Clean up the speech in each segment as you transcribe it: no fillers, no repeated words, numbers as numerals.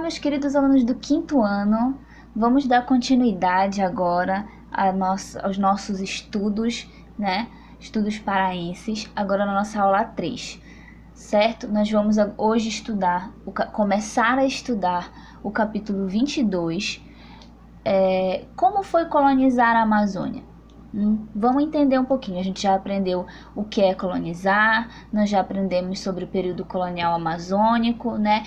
Meus queridos alunos do quinto ano, vamos dar continuidade agora aos nossos estudos, né? Estudos paraenses, agora na nossa aula 3, certo? Nós vamos hoje começar a estudar o capítulo 22, como foi colonizar a Amazônia. Vamos entender um pouquinho. A gente já aprendeu o que é colonizar, nós já aprendemos sobre o período colonial amazônico, né?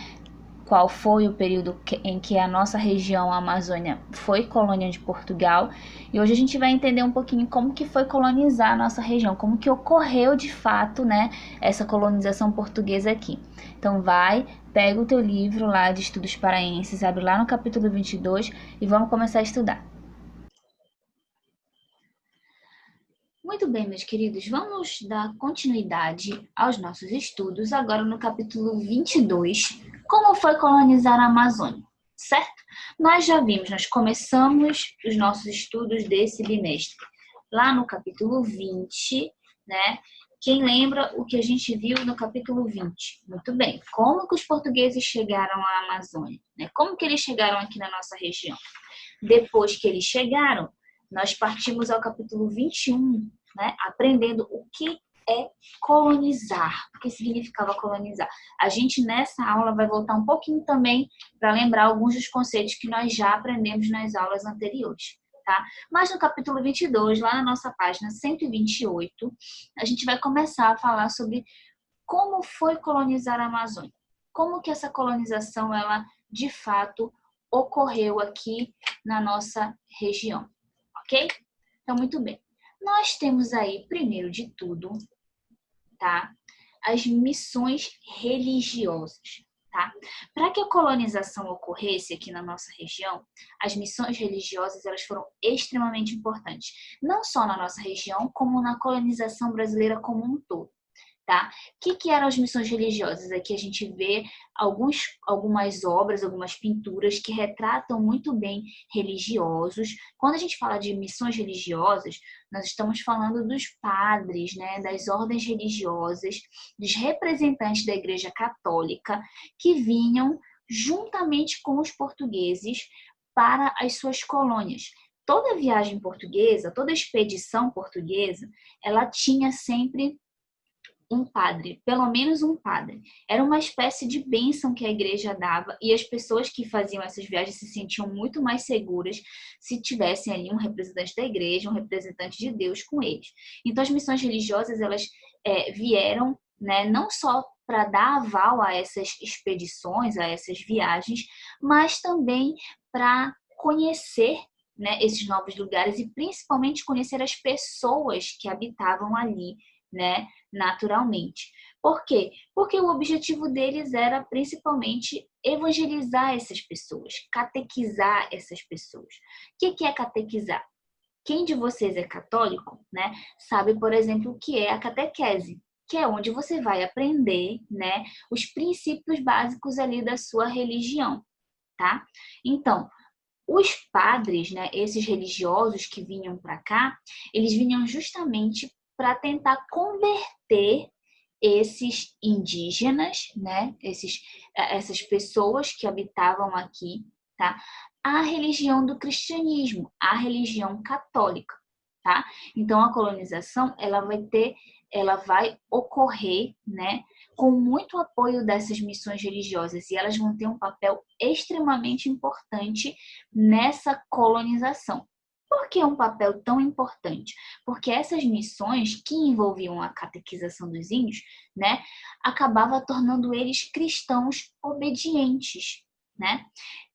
Qual foi o período em que a nossa região, a Amazônia, foi colônia de Portugal. E hoje a gente vai entender um pouquinho como que foi colonizar a nossa região, como que ocorreu de fato, né, essa colonização portuguesa aqui. Então pega o teu livro lá de estudos paraenses, abre lá no capítulo 22 e vamos começar a estudar. Muito bem, meus queridos, vamos dar continuidade aos nossos estudos agora no capítulo 22, como foi colonizar a Amazônia, certo? Nós já vimos, nós começamos os nossos estudos desse bimestre lá no capítulo 20, né? Quem lembra o que a gente viu no capítulo 20? Muito bem, como que os portugueses chegaram à Amazônia, né? Como que eles chegaram aqui na nossa região? Depois que eles chegaram, nós partimos ao capítulo 21, né, aprendendo o que é colonizar, o que significava colonizar. A gente nessa aula vai voltar um pouquinho também para lembrar alguns dos conceitos que nós já aprendemos nas aulas anteriores. Tá? Mas no capítulo 22, lá na nossa página 128, a gente vai começar a falar sobre como foi colonizar a Amazônia. Como que essa colonização, ela de fato ocorreu aqui na nossa região, ok? Então, muito bem. Nós temos aí, primeiro de tudo, tá? As missões religiosas, tá? Para que a colonização ocorresse aqui na nossa região, as missões religiosas, elas foram extremamente importantes. Não só na nossa região, como na colonização brasileira como um todo. Tá? O que eram as missões religiosas? Aqui a gente vê algumas obras, algumas pinturas que retratam muito bem religiosos. Quando a gente fala de missões religiosas, nós estamos falando dos padres, né, das ordens religiosas, dos representantes da Igreja Católica que vinham juntamente com os portugueses para as suas colônias. Toda viagem portuguesa, toda expedição portuguesa, ela tinha sempre um padre, pelo menos um padre. Era uma espécie de bênção que a igreja dava e as pessoas que faziam essas viagens se sentiam muito mais seguras se tivessem ali um representante da igreja, um representante de Deus com eles. Então as missões religiosas, elas vieram, né, não só para dar aval a essas expedições, a essas viagens, mas também para conhecer, né, esses novos lugares e principalmente conhecer as pessoas que habitavam ali, né, naturalmente. Por quê? Porque o objetivo deles era principalmente evangelizar essas pessoas, catequizar essas pessoas. O que é catequizar? Quem de vocês é católico, né, sabe, por exemplo, o que é a catequese, que é onde você vai aprender, né, os princípios básicos ali da sua religião, tá? Então, os padres, né, esses religiosos que vinham para cá, eles vinham justamente para tentar converter esses indígenas, né, essas pessoas que habitavam aqui, tá, à religião do cristianismo, à religião católica, tá? Então a colonização, ela vai ocorrer, né, com muito apoio dessas missões religiosas e elas vão ter um papel extremamente importante nessa colonização. Por que um papel tão importante? Porque essas missões que envolviam a catequização dos índios, né, acabava tornando eles cristãos obedientes, né?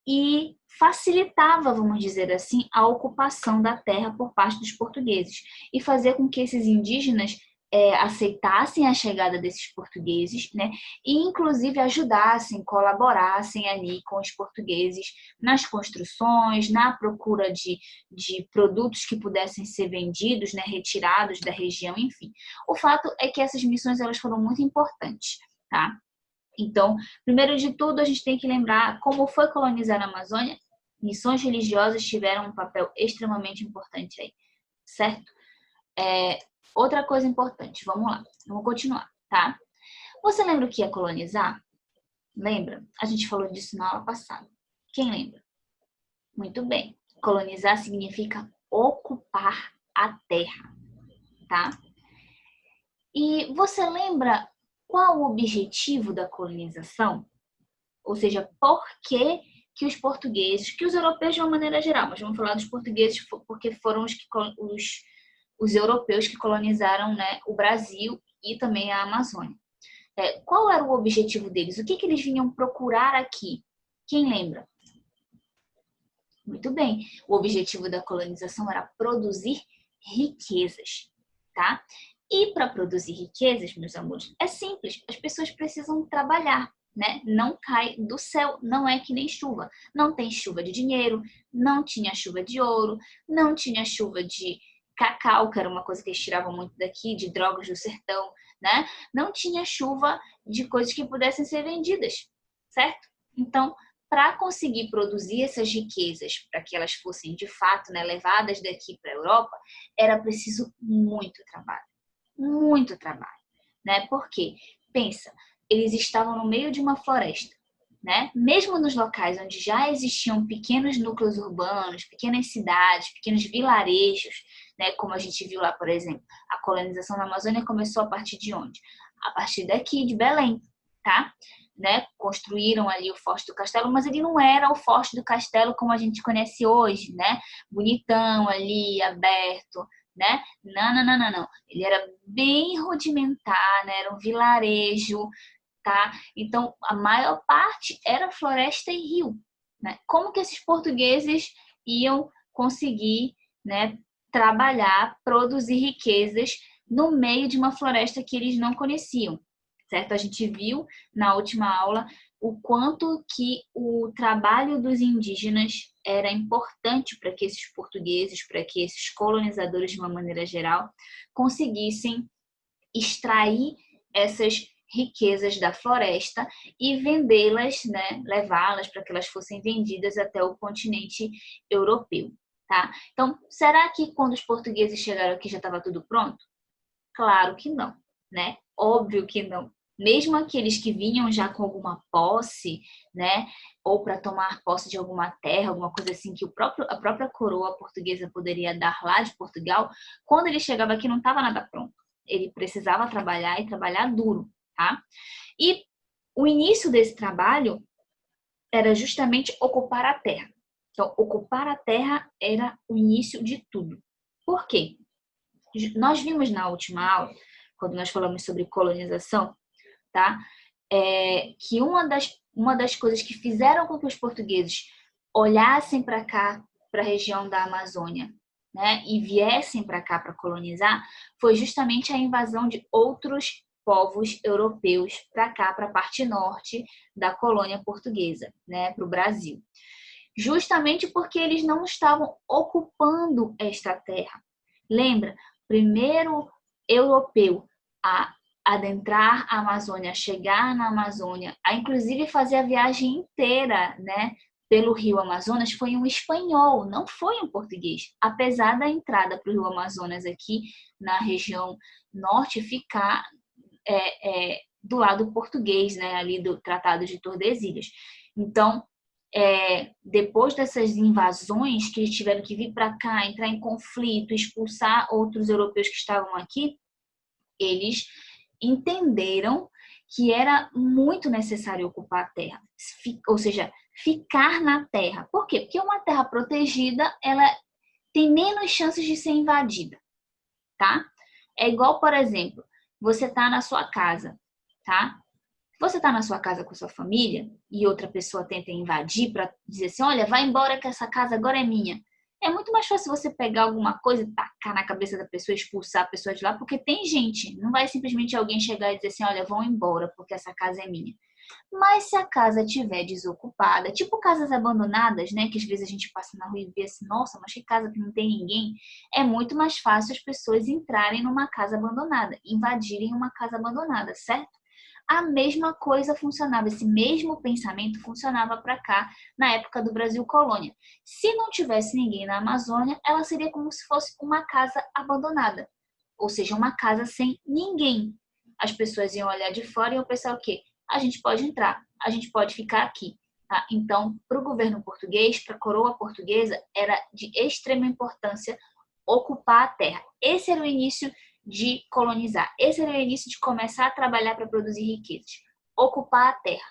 E facilitava, vamos dizer assim, a ocupação da terra por parte dos portugueses e fazer com que esses indígenas aceitassem a chegada desses portugueses, né? E inclusive ajudassem, colaborassem ali com os portugueses nas construções, na procura de produtos que pudessem ser vendidos, né? Retirados da região, enfim. O fato é que essas missões elas foram muito importantes, tá? Então, primeiro de tudo, a gente tem que lembrar como foi colonizar a Amazônia. Missões religiosas tiveram um papel extremamente importante aí, certo? Outra coisa importante, vamos lá, vamos continuar, tá? Você lembra o que é colonizar? Lembra? A gente falou disso na aula passada. Quem lembra? Muito bem. Colonizar significa ocupar a terra, tá? E você lembra qual o objetivo da colonização? Ou seja, por que os portugueses, que os europeus de uma maneira geral, mas vamos falar dos portugueses porque foram os europeus que colonizaram, né, o Brasil e também a Amazônia. Qual era o objetivo deles? O que eles vinham procurar aqui? Quem lembra? Muito bem. O objetivo da colonização era produzir riquezas, tá? E para produzir riquezas, meus amores, é simples. As pessoas precisam trabalhar, né? Não cai do céu, não é que nem chuva. Não tem chuva de dinheiro, não tinha chuva de ouro, não tinha chuva de cacau, que era uma coisa que eles tiravam muito daqui, de drogas do sertão, né? Não tinha chuva de coisas que pudessem ser vendidas, certo? Então, para conseguir produzir essas riquezas, para que elas fossem de fato, né, levadas daqui para a Europa, era preciso muito trabalho, né? Porque pensa, eles estavam no meio de uma floresta, né? Mesmo nos locais onde já existiam pequenos núcleos urbanos, pequenas cidades, pequenos vilarejos, né? Como a gente viu lá, por exemplo, a colonização na Amazônia começou a partir de onde? A partir daqui, de Belém, tá? Né, construíram ali o Forte do Castelo, mas ele não era o Forte do Castelo como a gente conhece hoje, né? Bonitão ali, aberto, né? Não, não, não, não, não. Ele era bem rudimentar, né? Era um vilarejo, tá? Então, a maior parte era floresta e rio, né? Como que esses portugueses iam conseguir, né, trabalhar, produzir riquezas no meio de uma floresta que eles não conheciam? Certo? A gente viu na última aula o quanto que o trabalho dos indígenas era importante para que esses portugueses, para que esses colonizadores, de uma maneira geral, conseguissem extrair essas riquezas da floresta e vendê-las, né, levá-las para que elas fossem vendidas até o continente europeu, tá? Então, será que quando os portugueses chegaram aqui já estava tudo pronto? Claro que não, né? Óbvio que não. Mesmo aqueles que vinham já com alguma posse, né, ou para tomar posse de alguma terra, alguma coisa assim que a própria coroa portuguesa poderia dar lá de Portugal, quando ele chegava aqui não estava nada pronto. Ele precisava trabalhar e trabalhar duro, tá? E o início desse trabalho era justamente ocupar a terra. Então, ocupar a terra era o início de tudo. Por quê? Nós vimos na última aula, quando nós falamos sobre colonização, tá? Que uma das coisas que fizeram com que os portugueses olhassem para cá, para a região da Amazônia, né, e viessem para cá para colonizar, foi justamente a invasão de outros povos europeus para cá, para a parte norte da colônia portuguesa, né, para o Brasil. Justamente porque eles não estavam ocupando esta terra. Lembra? Primeiro europeu a adentrar a Amazônia, chegar na Amazônia, a inclusive fazer a viagem inteira, né, pelo Rio Amazonas, foi um espanhol, não foi um português. Apesar da entrada para o Rio Amazonas aqui na região norte ficar do lado português, né, ali do Tratado de Tordesilhas. Então, depois dessas invasões que eles tiveram que vir para cá, entrar em conflito, expulsar outros europeus que estavam aqui, eles entenderam que era muito necessário ocupar a terra, ou seja, ficar na terra. Por quê? Porque uma terra protegida, ela tem menos chances de ser invadida, tá? É igual, por exemplo, você tá na sua casa, tá? Você está na sua casa com sua família e outra pessoa tenta invadir para dizer assim, olha, vai embora que essa casa agora é minha. É muito mais fácil você pegar alguma coisa e tacar na cabeça da pessoa, expulsar a pessoa de lá, porque tem gente. Não vai simplesmente alguém chegar e dizer assim, olha, vão embora porque essa casa é minha. Mas se a casa estiver desocupada, tipo casas abandonadas, né? Que às vezes a gente passa na rua e vê assim, nossa, mas que casa que não tem ninguém. É muito mais fácil as pessoas entrarem numa casa abandonada, invadirem uma casa abandonada, certo? A mesma coisa funcionava, esse mesmo pensamento funcionava para cá na época do Brasil colônia. Se não tivesse ninguém na Amazônia, ela seria como se fosse uma casa abandonada, ou seja, uma casa sem ninguém. As pessoas iam olhar de fora e iam pensar o quê? a gente pode entrar, a gente pode ficar aqui. Tá? Então, para o governo português, para a coroa portuguesa, era de extrema importância ocupar a terra. Esse era o início de colonizar. Esse era o início de começar a trabalhar para produzir riquezas. Ocupar a terra.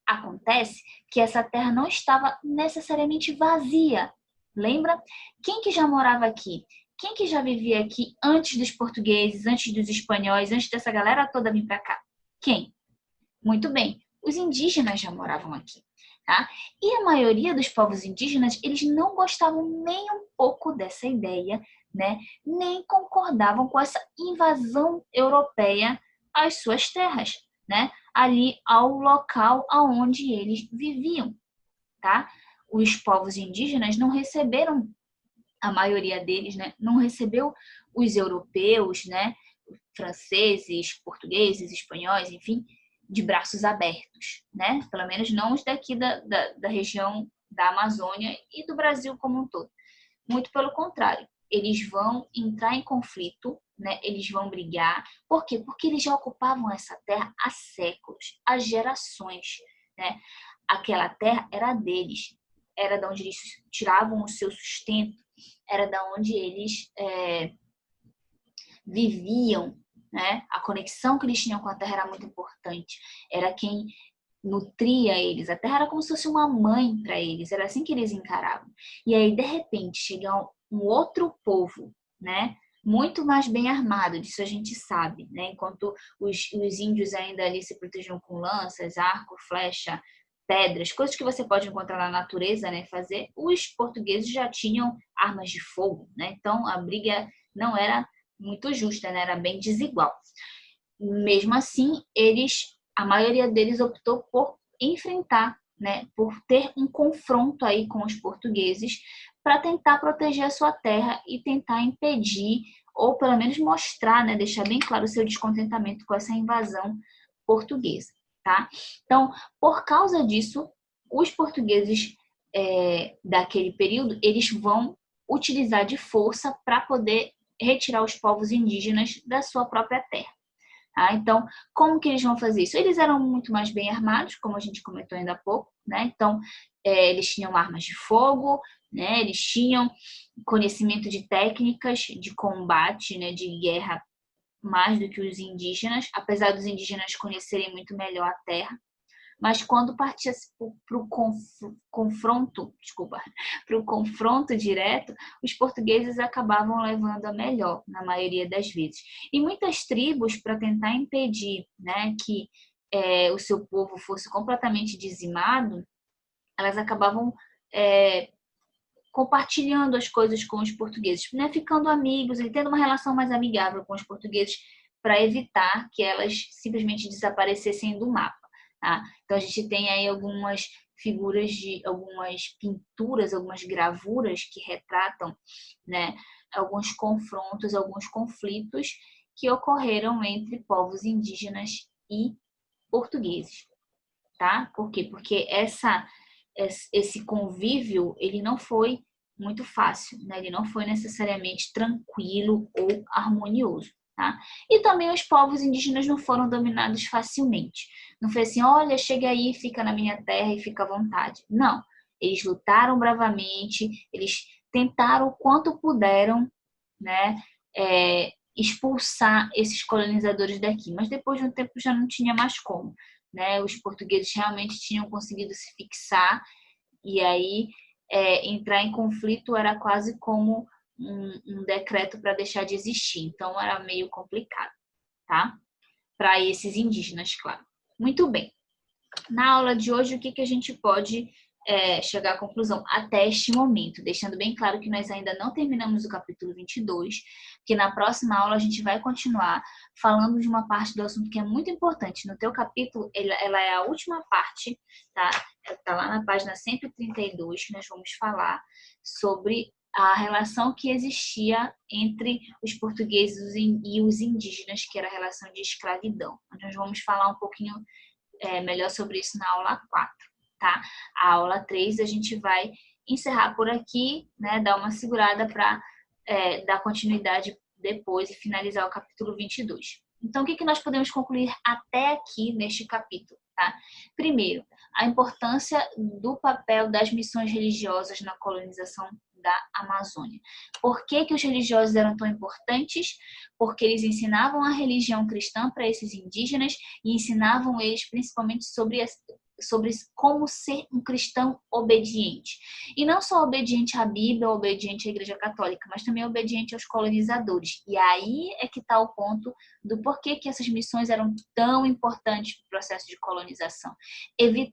Acontece que essa terra não estava necessariamente vazia. Lembra? Quem que já morava aqui? Quem que já vivia aqui antes dos portugueses, antes dos espanhóis, antes dessa galera toda vir para cá? Quem? Muito bem, os indígenas já moravam aqui. Tá? E a maioria dos povos indígenas, eles não gostavam nem um pouco dessa ideia, né? Nem concordavam com essa invasão europeia às suas terras, né? Ali ao local aonde eles viviam, tá? Os povos indígenas não receberam, a maioria deles, né? Não recebeu os europeus, né? Franceses, portugueses, espanhóis, enfim, de braços abertos, né? Pelo menos não os daqui da região da Amazônia e do Brasil como um todo. Muito pelo contrário, eles vão entrar em conflito, né? Eles vão brigar. Por quê? Porque eles já ocupavam essa terra há séculos, há gerações, né? Aquela terra era deles, era de onde eles tiravam o seu sustento, era da onde eles viviam, né? A conexão que eles tinham com a terra era muito importante. Era quem nutria eles. A terra era como se fosse uma mãe para eles. Era assim que eles encaravam. E aí, de repente, chega um outro povo, né? Muito mais bem armado, disso a gente sabe, né? Enquanto os índios ainda ali se protegiam com lanças, arco, flecha, pedras, coisas que você pode encontrar na natureza, né? Fazer, os portugueses já tinham armas de fogo, né? Então, a briga não era muito justa, né? Era bem desigual. Mesmo assim, a maioria deles optou por enfrentar, né? Por ter um confronto aí com os portugueses para tentar proteger a sua terra e tentar impedir, ou pelo menos mostrar, né? Deixar bem claro o seu descontentamento com essa invasão portuguesa, tá? Então, por causa disso, os portugueses daquele período, eles vão utilizar de força para poder retirar os povos indígenas da sua própria terra. Tá? Então, como que eles vão fazer isso? Eles eram muito mais bem armados, como a gente comentou ainda há pouco, né? Então, eles tinham armas de fogo, né? Eles tinham conhecimento de técnicas de combate, né? De guerra, mais do que os indígenas, apesar dos indígenas conhecerem muito melhor a terra. Mas quando partia para o confronto direto, os portugueses acabavam levando a melhor, na maioria das vezes. E muitas tribos, para tentar impedir, né, que o seu povo fosse completamente dizimado, elas acabavam compartilhando as coisas com os portugueses, né, ficando amigos e tendo uma relação mais amigável com os portugueses para evitar que elas simplesmente desaparecessem do mapa. Tá? Então, a gente tem aí algumas figuras algumas pinturas, algumas gravuras que retratam, né, alguns confrontos, alguns conflitos que ocorreram entre povos indígenas e portugueses. Tá? Por quê? Porque esse convívio, ele não foi muito fácil, né? Ele não foi necessariamente tranquilo ou harmonioso. Tá? E também os povos indígenas não foram dominados facilmente. Não foi assim, olha, chega aí, fica na minha terra e fica à vontade. Não. Eles lutaram bravamente, eles tentaram o quanto puderam, né, expulsar esses colonizadores daqui. Mas depois de um tempo já não tinha mais como. Né? Os portugueses realmente tinham conseguido se fixar e aí entrar em conflito era quase como um decreto para deixar de existir. Então, era meio complicado, tá? Para esses indígenas, claro. Muito bem. Na aula de hoje, o que a gente pode chegar à conclusão até este momento? Deixando bem claro que nós ainda não terminamos o capítulo 22, que na próxima aula a gente vai continuar falando de uma parte do assunto que é muito importante. No teu capítulo, ela é a última parte, tá? Está lá na página 132, que nós vamos falar sobre a relação que existia entre os portugueses e os indígenas, que era a relação de escravidão. Nós vamos falar um pouquinho melhor sobre isso na aula 4, tá? A aula 3 a gente vai encerrar por aqui, né? Dar uma segurada para dar continuidade depois e finalizar o capítulo 22. Então, o que nós podemos concluir até aqui neste capítulo? tá? Primeiro, a importância do papel das missões religiosas na colonização da Amazônia. Por que que os religiosos eram tão importantes? Porque eles ensinavam a religião cristã para esses indígenas e ensinavam eles principalmente sobre como ser um cristão obediente. E não só obediente à Bíblia, obediente à Igreja Católica, mas também obediente aos colonizadores. E aí é que está o ponto do porquê que essas missões eram tão importantes para o processo de colonização.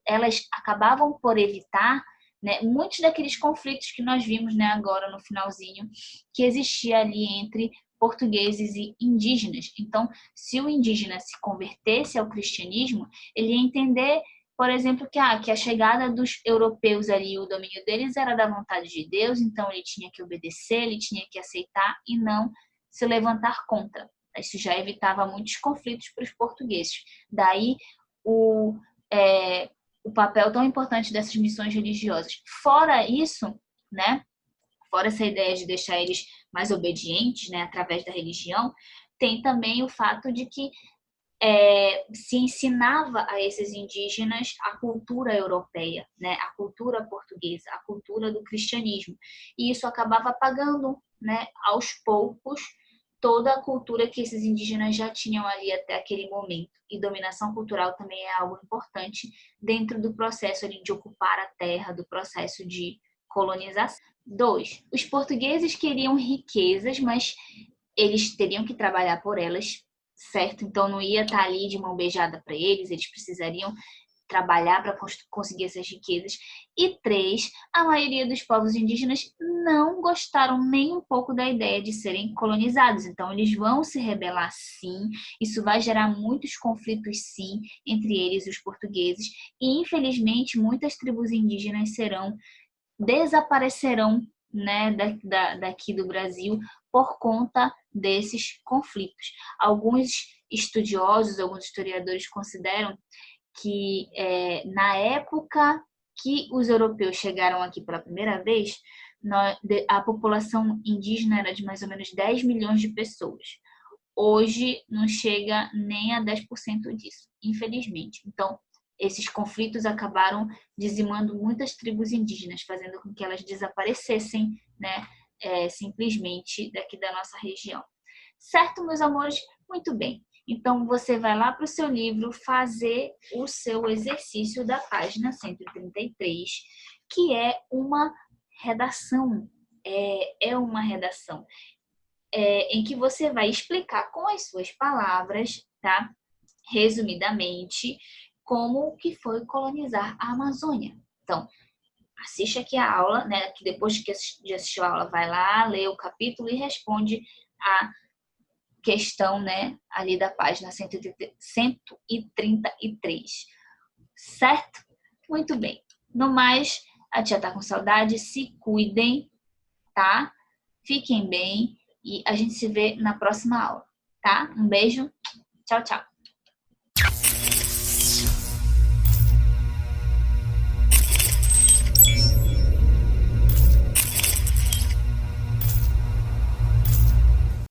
Elas acabavam por evitar, né, muitos daqueles conflitos que nós vimos, né, agora no finalzinho, que existia ali entre portugueses e indígenas. Então, se o indígena se convertesse ao cristianismo, ele ia entender, por exemplo, que a chegada dos europeus ali, o domínio deles era da vontade de Deus, então ele tinha que obedecer, ele tinha que aceitar e não se levantar contra. Isso já evitava muitos conflitos para os portugueses. Daí o papel tão importante dessas missões religiosas. Fora isso, né? Fora essa ideia de deixar eles mais obedientes, né, através da religião, tem também o fato de que se ensinava a esses indígenas a cultura europeia, né, a cultura portuguesa, a cultura do cristianismo. E isso acabava apagando, né, aos poucos, toda a cultura que esses indígenas já tinham ali até aquele momento. E dominação cultural também é algo importante dentro do processo ali de ocupar a terra, do processo de colonização. 2. Os portugueses queriam riquezas, mas eles teriam que trabalhar por elas, certo? Então não ia estar ali de mão beijada para eles, eles precisariam trabalhar para conseguir essas riquezas. E 3, a maioria dos povos indígenas não gostaram nem um pouco da ideia de serem colonizados. Então, eles vão se rebelar sim, isso vai gerar muitos conflitos sim, entre eles e os portugueses. E, infelizmente, muitas tribos indígenas desaparecerão, né, daqui do Brasil por conta desses conflitos. Alguns estudiosos, alguns historiadores consideram que na época que os europeus chegaram aqui pela primeira vez, a população indígena era de mais ou menos 10 milhões de pessoas. Hoje não chega nem a 10% disso, infelizmente. Então, esses conflitos acabaram dizimando muitas tribos indígenas, fazendo com que elas desaparecessem, né, simplesmente daqui da nossa região. Certo, meus amores? Muito bem. Então, você vai lá para o seu livro fazer o seu exercício da página 133, que é uma redação. É uma redação em que você vai explicar com as suas palavras, tá? Resumidamente, como que foi colonizar a Amazônia. Então, assiste aqui a aula, né? Que depois de assistir a aula, vai lá, lê o capítulo e responde a questão, né, ali da página 133. Certo? Muito bem. No mais, a tia tá com saudade. Se cuidem, tá? Fiquem bem e a gente se vê na próxima aula, tá? Um beijo. Tchau, tchau.